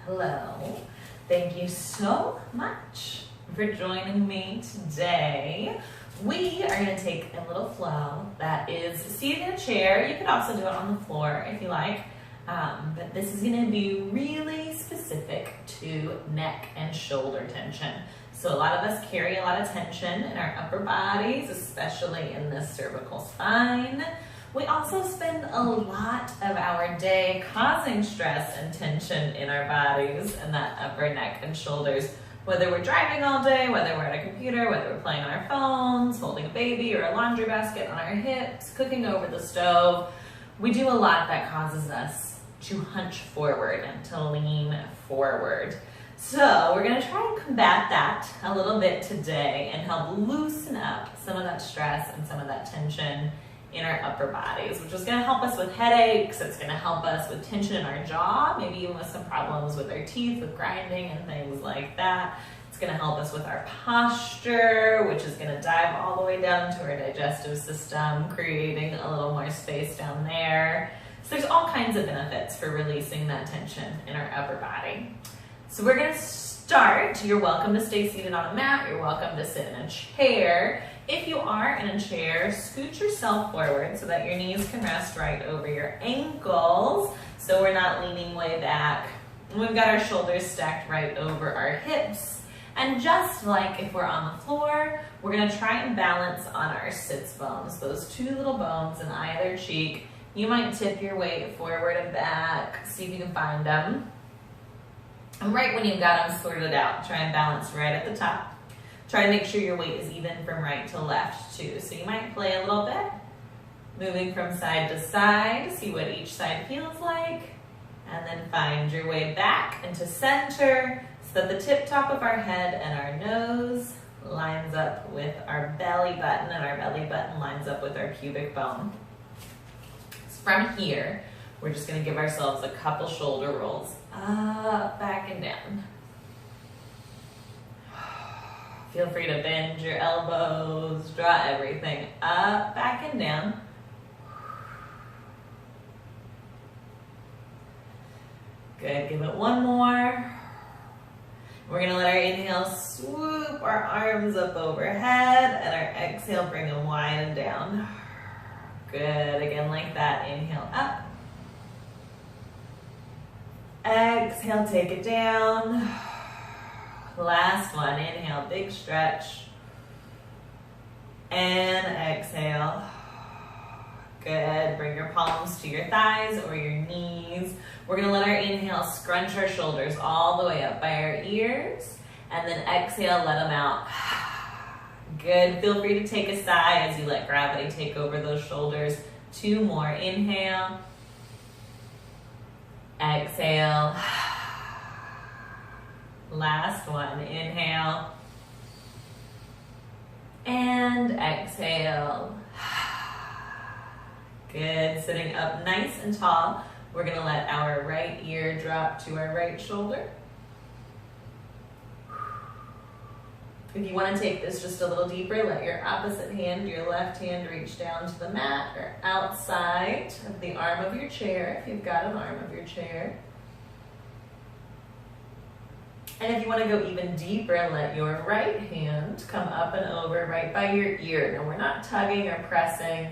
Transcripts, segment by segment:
Hello. Thank you so much for joining me today. We are going to take a little flow that is seated in a chair. You could also do it on the floor if you like, but this is going to be really specific to neck and shoulder tension. So a lot of us carry a lot of tension in our upper bodies, especially in the cervical spine. We also spend a lot of our day causing stress and tension in our bodies and that upper neck and shoulders. Whether we're driving all day, whether we're at a computer, whether we're playing on our phones, holding a baby or a laundry basket on our hips, cooking over the stove, we do a lot that causes us to hunch forward and to lean forward. So we're going to try and combat that a little bit today and help loosen up some of that stress and some of that tension in our upper bodies, which is going to help us with headaches. It's going to help us with tension in our jaw, maybe even with some problems with our teeth, with grinding and things like that. It's going to help us with our posture, which is going to dive all the way down to our digestive system, creating a little more space down there. So there's all kinds of benefits for releasing that tension in our upper body. So we're going to start. You're welcome to stay seated on a mat. You're welcome to sit in a chair. If you are in a chair, scoot yourself forward so that your knees can rest right over your ankles, so we're not leaning way back. And we've got our shoulders stacked right over our hips. And just like if we're on the floor, we're going to try and balance on our sits bones, those two little bones in either cheek. You might tip your weight forward and back, see if you can find them. And right when you've got them sorted out, try and balance right at the top. Try to make sure your weight is even from right to left too. So you might play a little bit, moving from side to side, see what each side feels like, and then find your way back into center so that the tip top of our head and our nose lines up with our belly button, and our belly button lines up with our pubic bone. So from here, we're just going to give ourselves a couple shoulder rolls, up, back, and down. Feel free to bend your elbows, draw everything up, back, and down. Good, give it one more. We're gonna let our inhale swoop our arms up overhead, and our exhale bring them wide and down. Good, again like that, inhale up. Exhale, take it down. Last one, inhale, big stretch, and exhale. Good, bring your palms to your thighs or your knees. We're gonna let our inhale scrunch our shoulders all the way up by our ears, and then exhale, let them out. Good, feel free to take a sigh as you let gravity take over those shoulders. Two more, inhale, exhale. Last one, inhale, and exhale. Good, sitting up nice and tall. We're gonna let our right ear drop to our right shoulder. If you wanna take this just a little deeper, let your opposite hand, your left hand, reach down to the mat or outside of the arm of your chair, if you've got an arm of your chair. And if you want to go even deeper, let your right hand come up and over right by your ear. Now we're not tugging or pressing,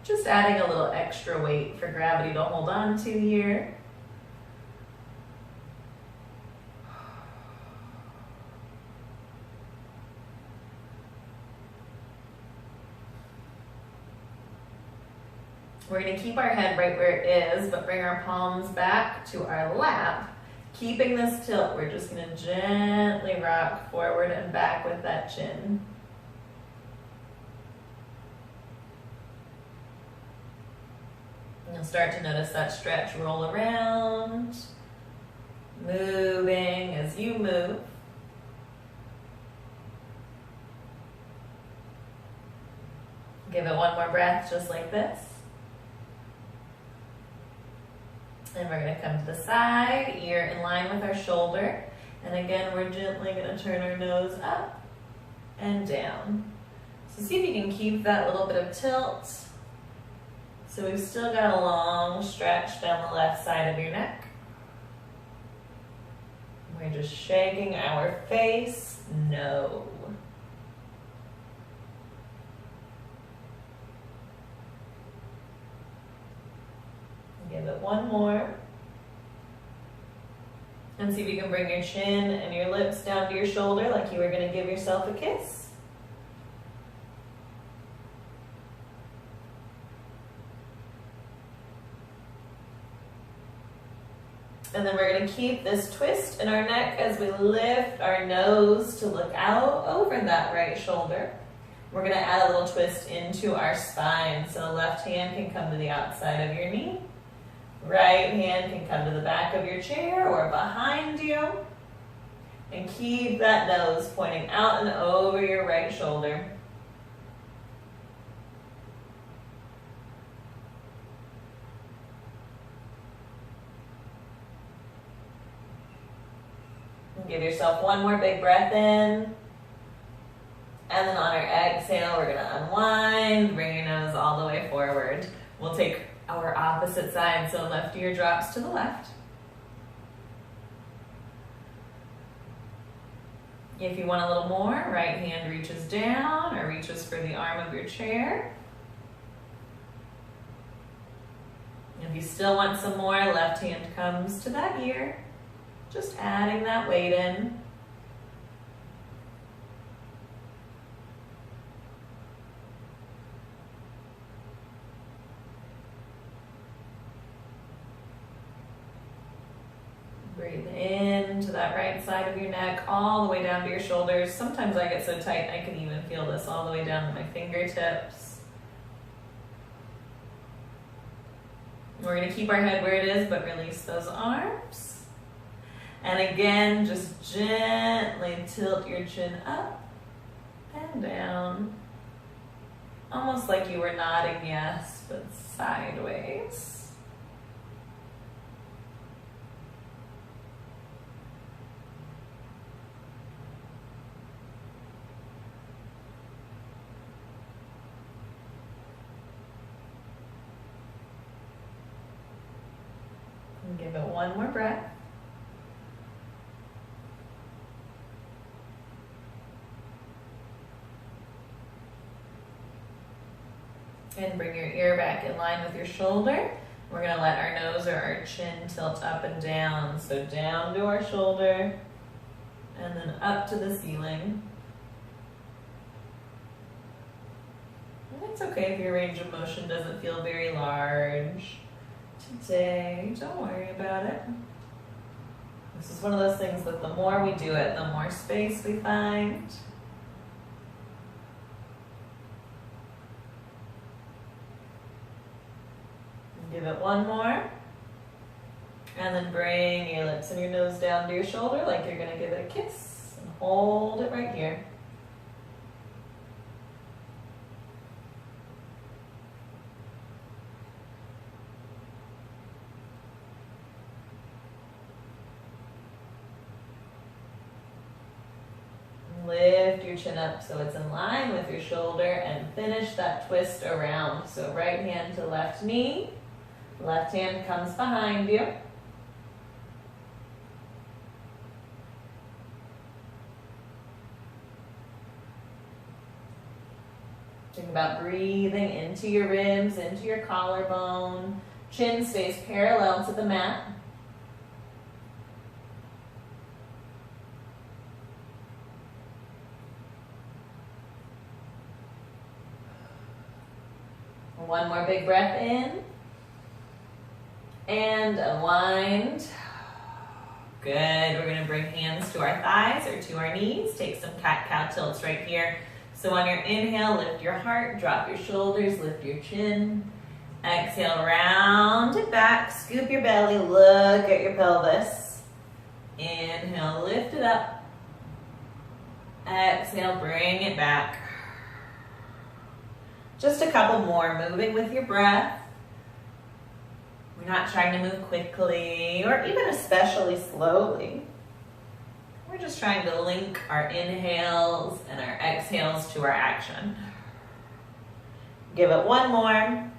just adding a little extra weight for gravity to hold on to here. We're going to keep our head right where it is, but bring our palms back to our lap. Keeping this tilt, we're just going to gently rock forward and back with that chin. And you'll start to notice that stretch roll around, moving as you move. Give it one more breath just like this. And we're going to come to the side, ear in line with our shoulder. And again, we're gently going to turn our nose up and down. So see if you can keep that little bit of tilt. So we've still got a long stretch down the left side of your neck. We're just shaking our face no. Give it one more. And see if you can bring your chin and your lips down to your shoulder like you were going to give yourself a kiss. And then we're going to keep this twist in our neck as we lift our nose to look out over that right shoulder. We're going to add a little twist into our spine. So left hand can come to the outside of your knee. Right hand can come to the back of your chair or behind you. And keep that nose pointing out and over your right shoulder. Give yourself one more big breath in. And then on our exhale, we're going to unwind. Bring your nose all the way forward. We'll take our opposite side, so left ear drops to the left. If you want a little more, right hand reaches down or reaches for the arm of your chair. If you still want some more, left hand comes to that ear. Just adding that weight in. Breathe into that right side of your neck, all the way down to your shoulders. Sometimes I get so tight, I can even feel this all the way down to my fingertips. We're going to keep our head where it is, but release those arms. And again, just gently tilt your chin up and down. Almost like you were nodding yes, but sideways. And give it one more breath. And bring your ear back in line with your shoulder. We're going to let our nose or our chin tilt up and down. So down to our shoulder and then up to the ceiling. And it's okay if your range of motion doesn't feel very large today. Don't worry about it. This is one of those things that the more we do it, the more space we find. Give it one more. And then bring your lips and your nose down to your shoulder like you're going to give it a kiss. And hold it right here. Lift your chin up so it's in line with your shoulder and finish that twist around. So right hand to left knee. Left hand comes behind you. Think about breathing into your ribs, into your collarbone. Chin stays parallel to the mat. One more big breath in. And unwind. Good. We're going to bring hands to our thighs or to our knees. Take some cat-cow tilts right here. So on your inhale, lift your heart, drop your shoulders, lift your chin. Exhale, round it back, scoop your belly, look at your pelvis. Inhale, lift it up. Exhale, bring it back. Just a couple more, moving with your breath. We're not trying to move quickly or even especially slowly. We're just trying to link our inhales and our exhales to our action. Give it one more.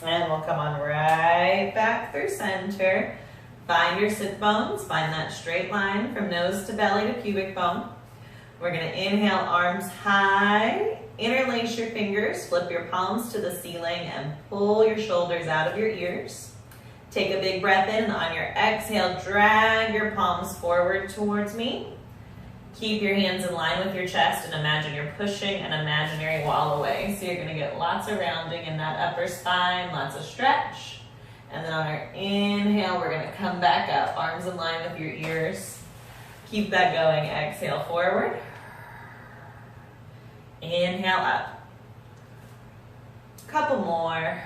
And we'll come on right back through center. Find your sit bones, find that straight line from nose to belly to pubic bone. We're gonna inhale, arms high, interlace your fingers, flip your palms to the ceiling and pull your shoulders out of your ears. Take a big breath in, and on your exhale, drag your palms forward towards me. Keep your hands in line with your chest and imagine you're pushing an imaginary wall away. So you're gonna get lots of rounding in that upper spine, lots of stretch. And then on our inhale, we're gonna come back up, arms in line with your ears. Keep that going, exhale forward. Inhale up. Couple more.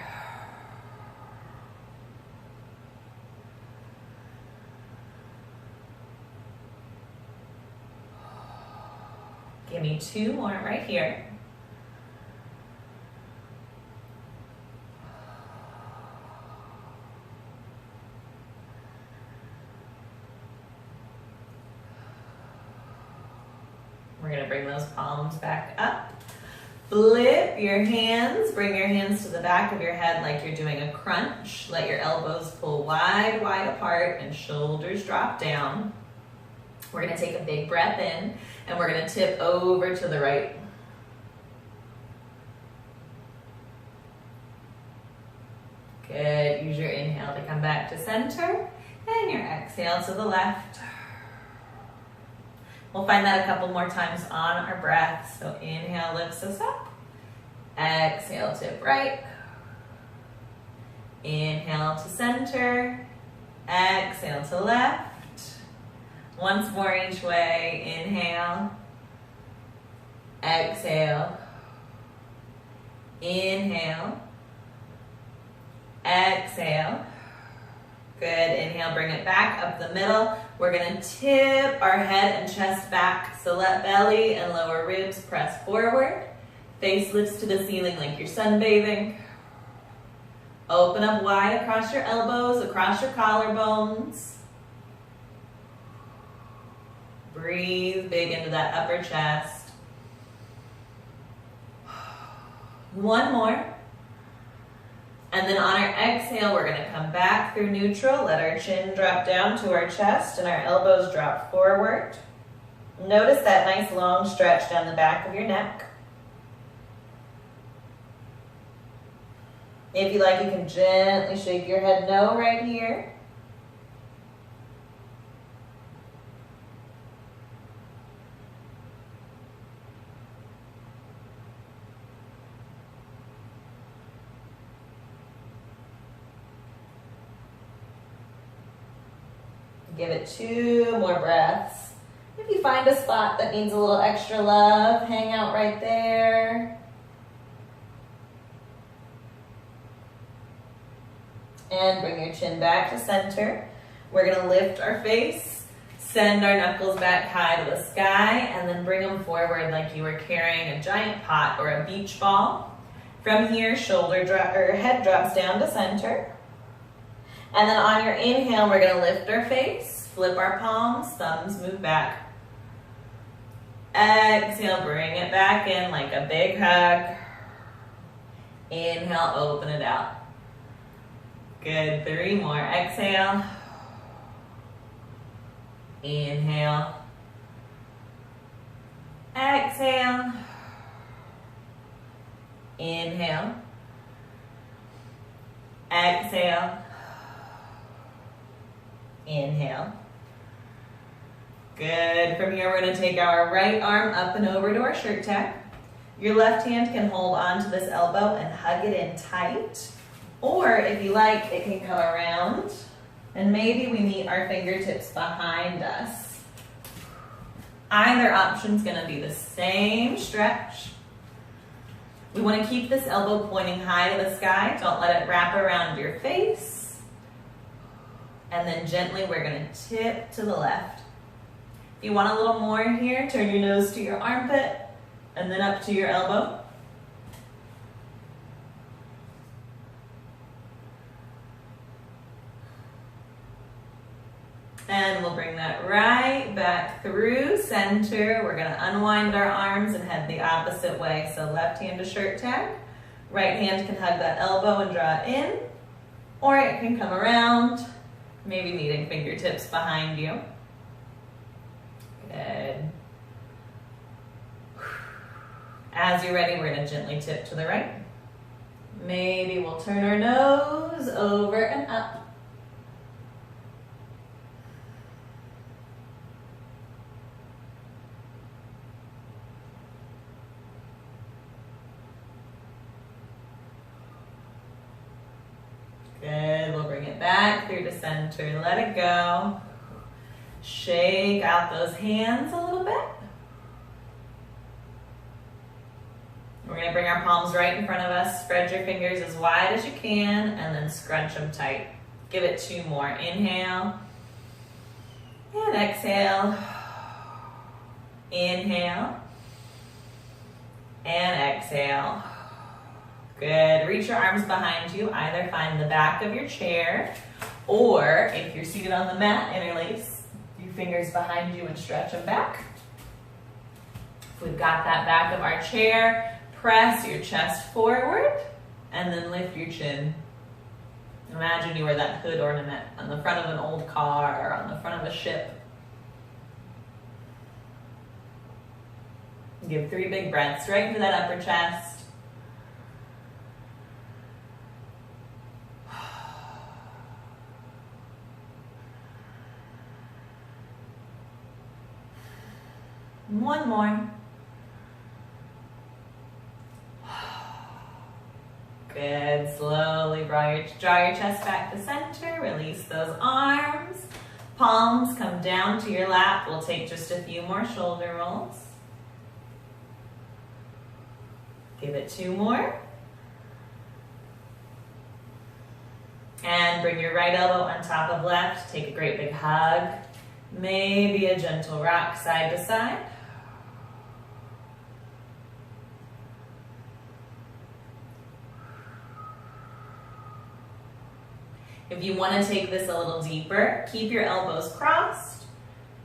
Give me 2 more right here. We're gonna bring those palms back up. Flip your hands, bring your hands to the back of your head like you're doing a crunch. Let your elbows pull wide, wide apart and shoulders drop down. We're gonna take a big breath in and we're gonna tip over to the right. Good, use your inhale to come back to center and your exhale to the left. We'll find that a couple more times on our breath. So inhale lifts us up. Exhale, tip right. Inhale to center. Exhale to left. Once more each way. Inhale. Exhale. Inhale. Exhale. Good, inhale, bring it back up the middle. We're gonna tip our head and chest back. So let belly and lower ribs press forward. Face lifts to the ceiling like you're sunbathing. Open up wide across your elbows, across your collarbones. Breathe big into that upper chest. 1 more. And then on our exhale, we're gonna come back through neutral. Let our chin drop down to our chest and our elbows drop forward. Notice that nice long stretch down the back of your neck. If you like, you can gently shake your head no right here. Give it 2 more breaths. If you find a spot that needs a little extra love, hang out right there. And bring your chin back to center. We're gonna lift our face, send our knuckles back high to the sky, and then bring them forward like you were carrying a giant pot or a beach ball. From here, head drops down to center. And then on your inhale, we're gonna lift our face, flip our palms, thumbs move back. Exhale, bring it back in like a big hug. Inhale, open it out. Good, 3 more. Exhale. Inhale. Exhale. Inhale. Exhale. Inhale. Good. From here, we're going to take our right arm up and over to our shirt tag. Your left hand can hold onto this elbow and hug it in tight. Or if you like, it can come around and maybe we meet our fingertips behind us. Either option's going to be the same stretch. We want to keep this elbow pointing high to the sky. Don't let it wrap around your face. And then gently, we're going to tip to the left. If you want a little more here, turn your nose to your armpit and then up to your elbow. And we'll bring that right back through center. We're going to unwind our arms and head the opposite way. So left hand to shirt tag, Right hand can hug that elbow and draw it in, or it can come around, maybe meeting fingertips behind you. Good. As you're ready, we're going to gently tip to the right. Maybe we'll turn our nose over and up. Good, we'll bring it back through to center, let it go. Shake out those hands a little bit. We're gonna bring our palms right in front of us, spread your fingers as wide as you can, and then scrunch them tight. Give it 2 more. Inhale, and exhale. Inhale, and exhale. Good. Reach your arms behind you. Either find the back of your chair, or if you're seated on the mat, interlace your fingers behind you and stretch them back. If we've got that back of our chair, press your chest forward and then lift your chin. Imagine you were that hood ornament on the front of an old car or on the front of a ship. Give 3 big breaths right into that upper chest. One more. Good. Slowly draw your chest back to center. Release those arms. Palms come down to your lap. We'll take just a few more shoulder rolls. Give it 2 more. And bring your right elbow on top of left. Take a great big hug. Maybe a gentle rock side to side. If you want to take this a little deeper, keep your elbows crossed.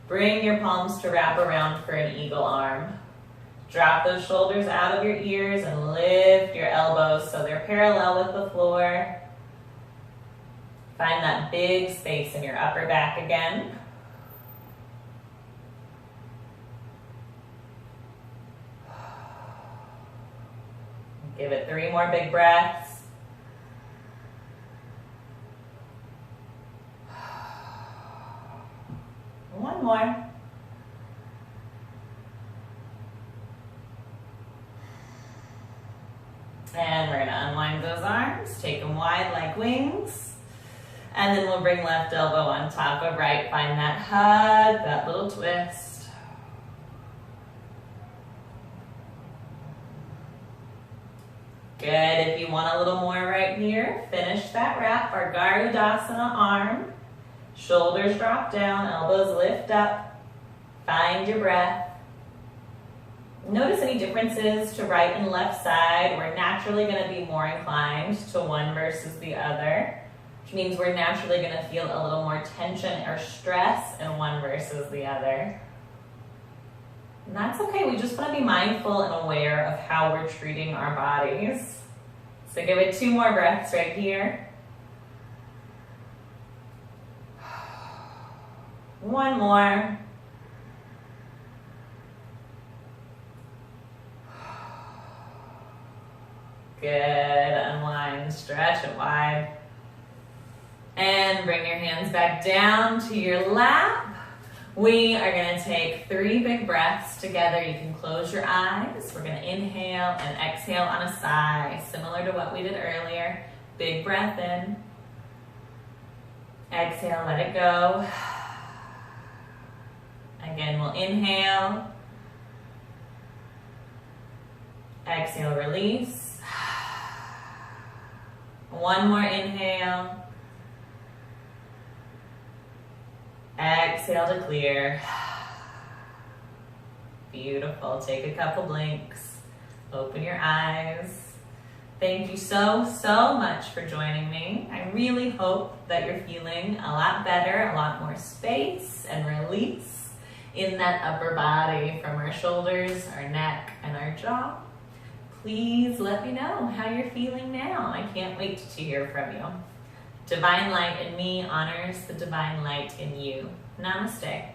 Bring your palms to wrap around for an eagle arm. Drop those shoulders out of your ears and lift your elbows so they're parallel with the floor. Find that big space in your upper back again. Give it 3 more big breaths. One more. And we're going to unwind those arms, take them wide like wings. And then we'll bring left elbow on top of right. Find that hug, that little twist. Good. If you want a little more right here, finish that wrap, our Garudasana arm. Shoulders drop down, elbows lift up. Find your breath. Notice any differences to right and left side. We're naturally going to be more inclined to one versus the other, which means we're naturally going to feel a little more tension or stress in one versus the other. And that's okay. We just want to be mindful and aware of how we're treating our bodies. So give it 2 more breaths right here. One more. Good. Unwind, stretch it wide. And bring your hands back down to your lap. We are going to take 3 big breaths together. You can close your eyes. We're going to inhale and exhale on a sigh, similar to what we did earlier. Big breath in. Exhale, let it go. Again, we'll inhale. Exhale, release. One more inhale. Exhale to clear. Beautiful. Take a couple blinks. Open your eyes. Thank you so much for joining me. I really hope that you're feeling a lot better, a lot more space and release in that upper body from our shoulders, our neck, and our jaw. please let me know how you're feeling now. I can't wait to hear from you. Divine light in me honors the divine light in you. Namaste.